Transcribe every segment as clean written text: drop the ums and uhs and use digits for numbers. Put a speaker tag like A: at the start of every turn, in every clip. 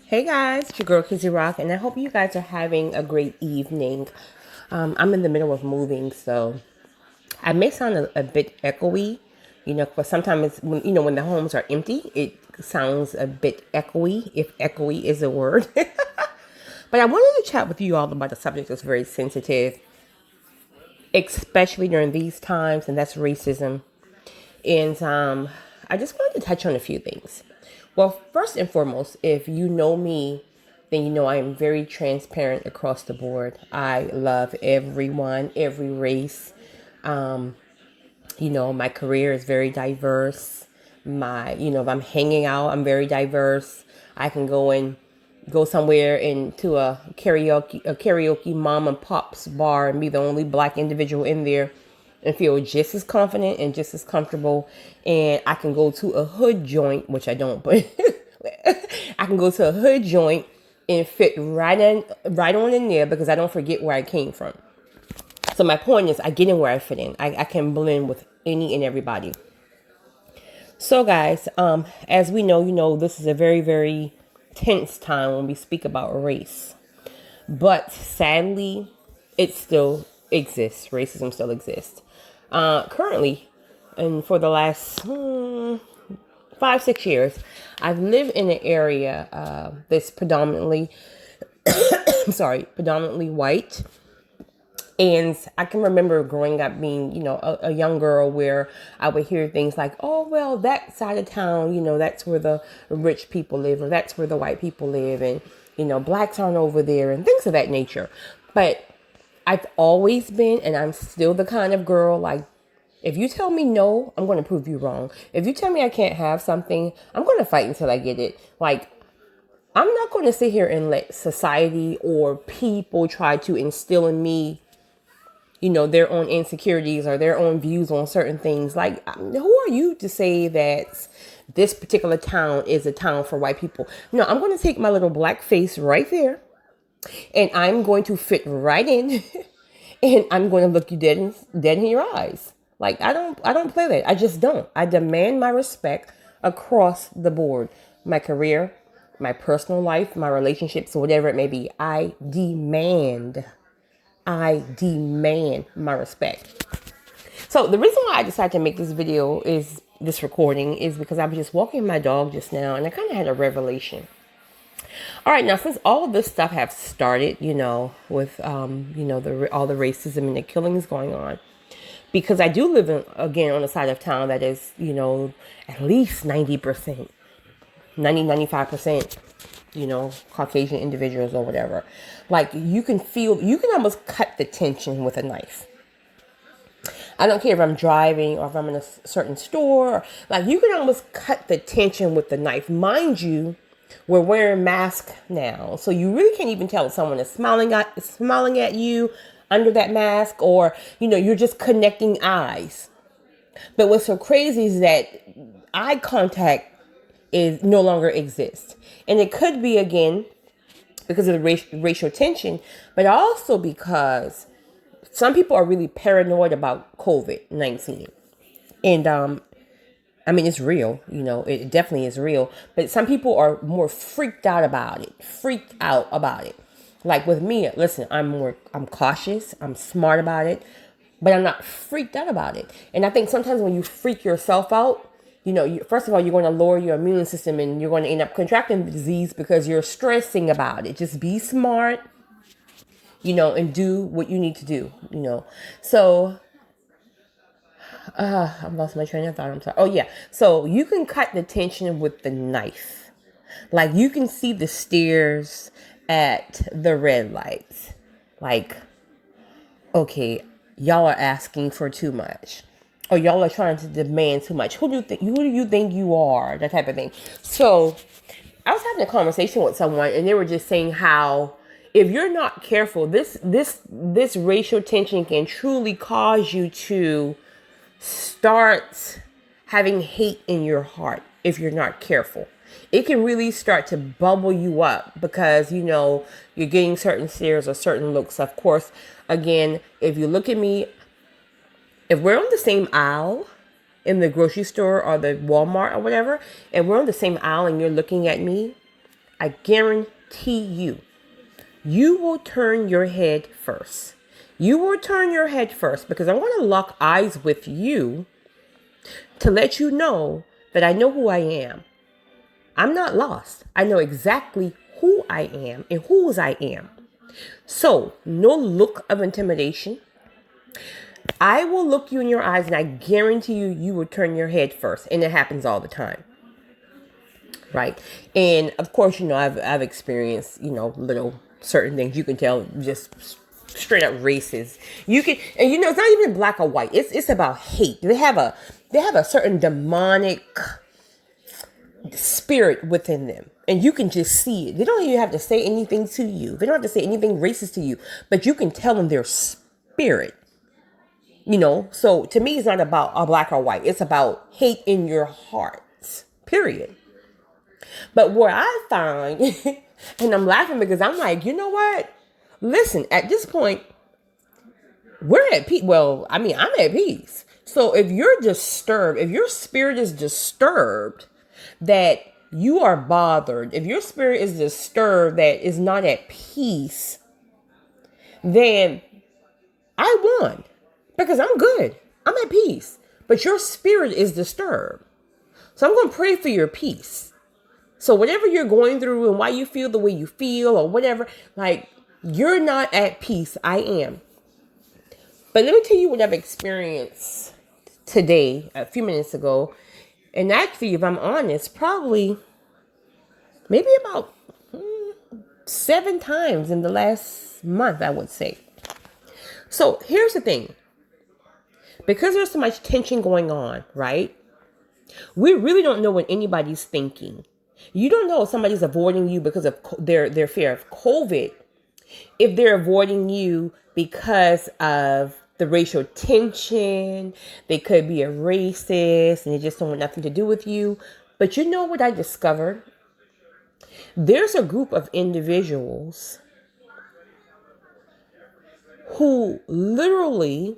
A: Hey guys, it's your girl Kizzy Rock, and I hope you guys are having a great evening. I'm in the middle of moving, so I may sound a bit echoey, but sometimes when the homes are empty, it sounds a bit echoey, if echoey is a word. But I wanted to chat with you all about a subject that's very sensitive, especially during these times, and that's racism. And I just wanted to touch on a few things. Well, first and foremost, if you know me, then you know I am very transparent across the board. I love everyone, every race. Um, my career is very diverse. If I'm hanging out, I'm very diverse. I can go somewhere into a karaoke mom and pop's bar and be the only black individual in there and feel just as confident and just as comfortable. And I can go to a hood joint, which I don't, but I can go to a hood joint and fit right on in there because I don't forget where I came from. So my point is, I get in where I fit in. I can blend with any and everybody. So guys, as we know, this is a very, very tense time when we speak about race. But sadly, it still exists. Racism still exists. Currently, and for the last 5, 6 years, I've lived in an area that's predominantly, predominantly white. And I can remember growing up being, a young girl where I would hear things like, oh, well, that side of town, that's where the rich people live, or that's where the white people live. And, blacks aren't over there and things of that nature. But I've always been, and I'm still the kind of girl, like, if you tell me no, I'm going to prove you wrong. If you tell me I can't have something, I'm going to fight until I get it. Like, I'm not going to sit here and let society or people try to instill in me their own insecurities or their own views on certain things. Like, who are you to say that this particular town is a town for white people? No, I'm going to take my little black face right there and I'm going to fit right in and I'm going to look you dead in your eyes. Like, I don't play that. I just don't. I demand my respect across the board. My career, my personal life, my relationships, whatever it may be. I demand my respect. So the reason why I decided to make this recording is because I was just walking my dog just now and I kind of had a revelation. All right, now since all of this stuff have started, with all the racism and the killings going on, because I do live again on a side of town that is, at least 90%, 95%, Caucasian individuals or whatever. Like, you can almost cut the tension with a knife. I don't care if I'm driving or if I'm in a certain store. Like, you can almost cut the tension with the knife. Mind you, we're wearing masks now, so you really can't even tell if someone is smiling at you under that mask, or you're just connecting eyes. But what's so crazy is that eye contact is no longer exists, and it could be again because of the racial tension, but also because some people are really paranoid about COVID-19. And I mean, it's real, it definitely is real. But some people are more freaked out about it. Like with me, listen, I'm cautious, I'm smart about it, but I'm not freaked out about it. And I think sometimes when you freak yourself out, first of all, you're going to lower your immune system and you're going to end up contracting the disease because you're stressing about it. Just be smart, and do what you need to do. So, I've lost my train of thought. I'm sorry. Oh, yeah. So you can cut the tension with the knife. Like, you can see the stares at the red lights. Like, okay, y'all are asking for too much. Or y'all are trying to demand too much. Who do you think you are? That type of thing. So I was having a conversation with someone and they were just saying how if you're not careful, this racial tension can truly cause you to start having hate in your heart if you're not careful. It can really start to bubble you up because, you're getting certain stares or certain looks. Of course, again, if you look at me, if we're on the same aisle in the grocery store or the Walmart or whatever, and we're on the same aisle and you're looking at me, I guarantee you will turn your head first. You will turn your head first because I want to lock eyes with you to let you know that I know who I am. I'm not lost. I know exactly who I am and whose I am. So, no look of intimidation. I will look you in your eyes and I guarantee you will turn your head first. And it happens all the time. Right. And of course, I've experienced, little certain things. You can tell just straight up racist. You can, and it's not even black or white. It's about hate. They have a certain demonic spirit within them. And you can just see it. They don't even have to say anything to you. They don't have to say anything racist to you, but you can tell them their spirit. So to me, it's not about a black or white. It's about hate in your hearts, period. But what I find, and I'm laughing because I'm like, you know what? Listen, at this point, we're at peace. Well, I'm at peace. So if you're disturbed, if your spirit is disturbed, that you are bothered, if your spirit is disturbed, that is not at peace, then I won. Because I'm good. I'm at peace. But your spirit is disturbed. So I'm going to pray for your peace. So whatever you're going through and why you feel the way you feel or whatever, like you're not at peace. I am. But let me tell you what I've experienced today, a few minutes ago. And actually, if I'm honest, probably maybe about 7 times in the last month, I would say. So here's the thing. Because there's so much tension going on, right? We really don't know what anybody's thinking. You don't know if somebody's avoiding you because of their fear of COVID. If they're avoiding you because of the racial tension, they could be a racist and they just don't want nothing to do with you. But you know what I discovered? There's a group of individuals who literally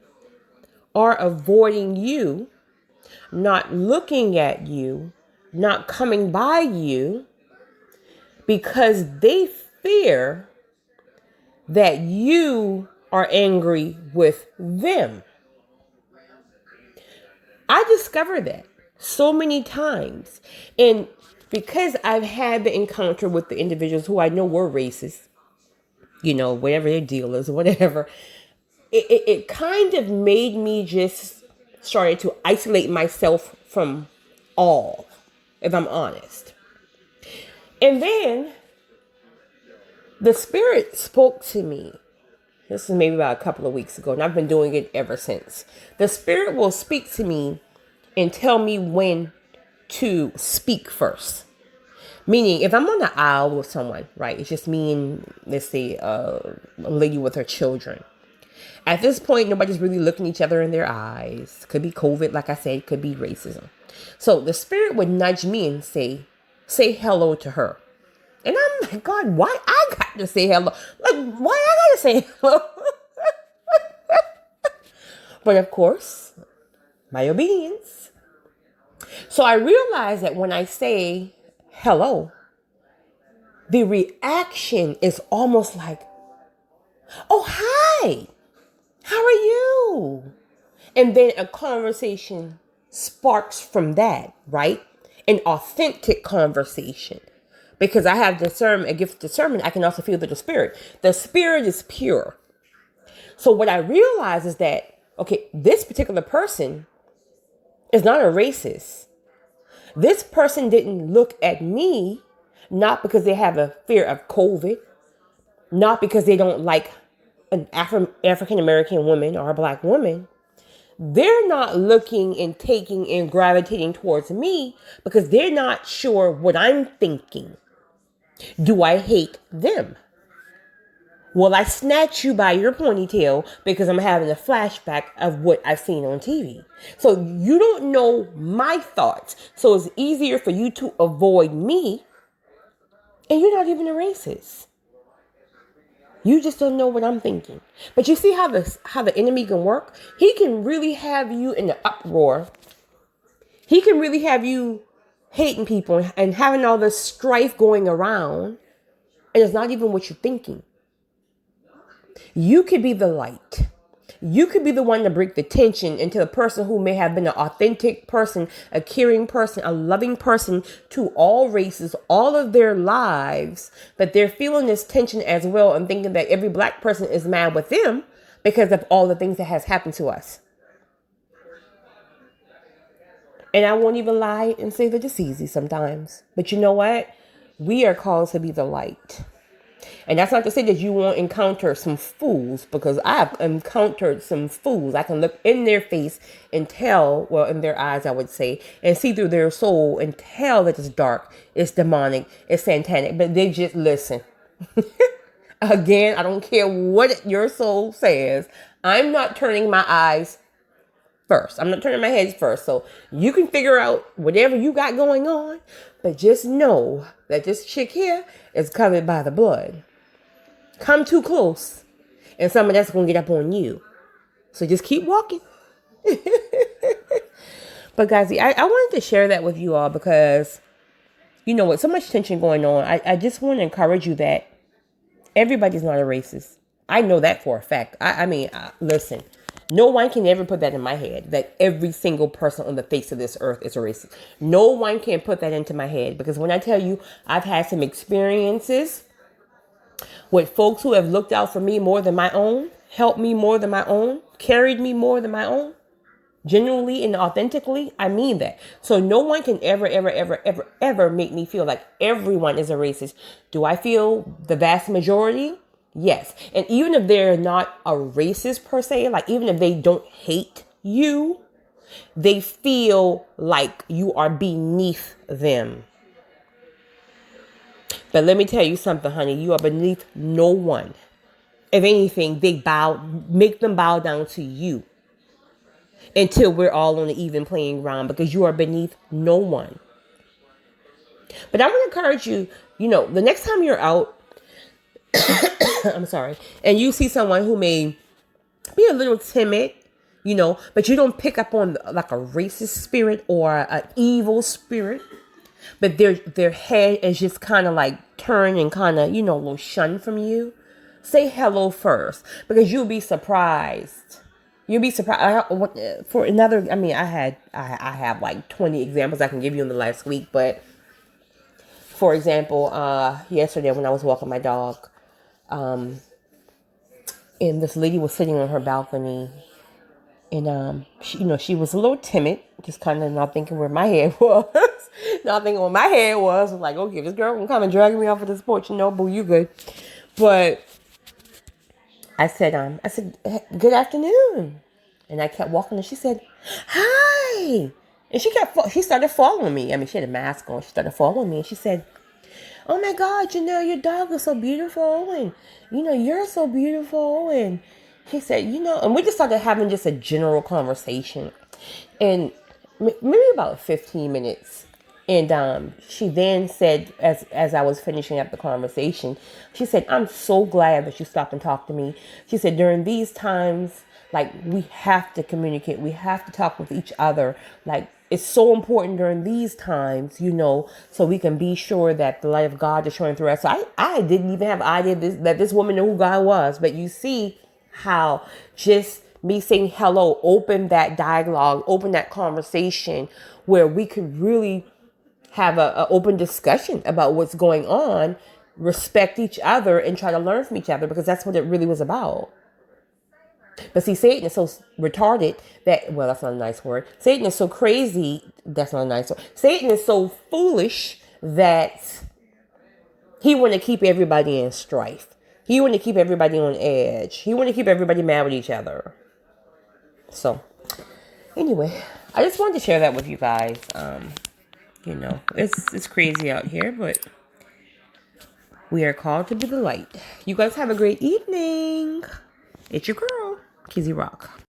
A: are avoiding you, not looking at you, not coming by you, because they fear that you are angry with them. I discovered that so many times. And because I've had the encounter with the individuals who I know were racist, whatever their deal is, whatever, it kind of made me just started to isolate myself from all, if I'm honest. And then the Spirit spoke to me. This is maybe about a couple of weeks ago, and I've been doing it ever since. The Spirit will speak to me and tell me when to speak first. Meaning, if I'm on the aisle with someone, right, it's just me and, let's say, a lady with her children. At this point, nobody's really looking each other in their eyes. Could be COVID, like I said, could be racism. So the Spirit would nudge me and say hello to her. And I'm like, God, why I got to say hello? Like, why I got to say hello? But of course, my obedience. So I realized that when I say hello, the reaction is almost like, oh, hi. How are you? And then a conversation sparks from that, right? An authentic conversation. Because I have discernment, a gift of discernment, I can also feel the Spirit. The Spirit is pure. So what I realize is that, okay, this particular person is not a racist. This person didn't look at me, not because they have a fear of COVID, not because they don't like an African American woman or a black woman. They're not looking and taking and gravitating towards me because they're not sure what I'm thinking. Do I hate them? Will I snatch you by your ponytail because I'm having a flashback of what I've seen on TV? So you don't know my thoughts. So it's easier for you to avoid me. And you're not even a racist. You just don't know what I'm thinking. But you see how the enemy can work? He can really have you in an uproar. He can really have you hating people and having all this strife going around, and it's not even what you're thinking. You could be the light. You could be the one to break the tension into the person who may have been an authentic person, a caring person, a loving person to all races, all of their lives, but they're feeling this tension as well and thinking that every black person is mad with them because of all the things that has happened to us. And I won't even lie and say that it's easy sometimes. But you know what? We are called to be the light. And that's not to say that you won't encounter some fools, because I've encountered some fools. I can look in their face and tell, well, in their eyes, I would say, and see through their soul and tell that it's dark, it's demonic, it's satanic, but they just listen. Again, I don't care what your soul says. I'm not turning my eyes first. I'm not turning my head first. So you can figure out whatever you got going on, but just know that this chick here is covered by the blood. Come too close, and some of that's going to get up on you. So just keep walking. But guys, I wanted to share that with you all because, you know, with so much tension going on, I just want to encourage you that everybody's not a racist. I know that for a fact. I mean, listen, no one can ever put that in my head, that every single person on the face of this earth is a racist. No one can put that into my head, because when I tell you I've had some experiences with folks who have looked out for me more than my own, helped me more than my own, carried me more than my own, genuinely and authentically, I mean that. So no one can ever make me feel like everyone is a racist. Do I feel the vast majority? Yes. And even if they're not a racist per se, like even if they don't hate you, they feel like you are beneath them. But let me tell you something, honey. You are beneath no one. If anything, make them bow down to you until we're all on an even playing ground, because you are beneath no one. But I want to encourage you, you know, the next time you're out, I'm sorry, and you see someone who may be a little timid, you know, but you don't pick up on like a racist spirit or an evil spirit, but their head is just kind of like turned and kind of, you know, a little shunned from you. Say hello first, because you'll be surprised. You'll be surprised. For another, I mean, I have like 20 examples I can give you in the last week, but for example, yesterday when I was walking my dog, and this lady was sitting on her balcony, and she was a little timid, just kind of not thinking where my head was. Not thinking what my head was. I was like, okay, this girl can come and drag me off of this porch. No, boo, you good. But I said, good afternoon. And I kept walking, and she said, hi. And she started following me. I mean, she had a mask on. She started following me, and she said, oh my God, your dog is so beautiful. And, you're so beautiful. And he said, and we just started having just a general conversation. And maybe about 15 minutes. And she then said, as I was finishing up the conversation, she said, I'm so glad that you stopped and talked to me. She said, during these times, like, we have to communicate. We have to talk with each other. Like, it's so important during these times, so we can be sure that the light of God is showing through us. So I didn't even have an idea that this woman knew who God was. But you see how just me saying hello opened that dialogue, opened that conversation where we could really have an open discussion about what's going on, respect each other, and try to learn from each other, because that's what it really was about. But see, Satan is so retarded that, well, that's not a nice word. Satan is so crazy. That's not a nice word. Satan is so foolish that he want to keep everybody in strife. He want to keep everybody on edge. He want to keep everybody mad with each other. So, anyway, I just wanted to share that with you guys. It's crazy out here, but we are called to be the light. You guys have a great evening. It's your girl, Kizzy Rock.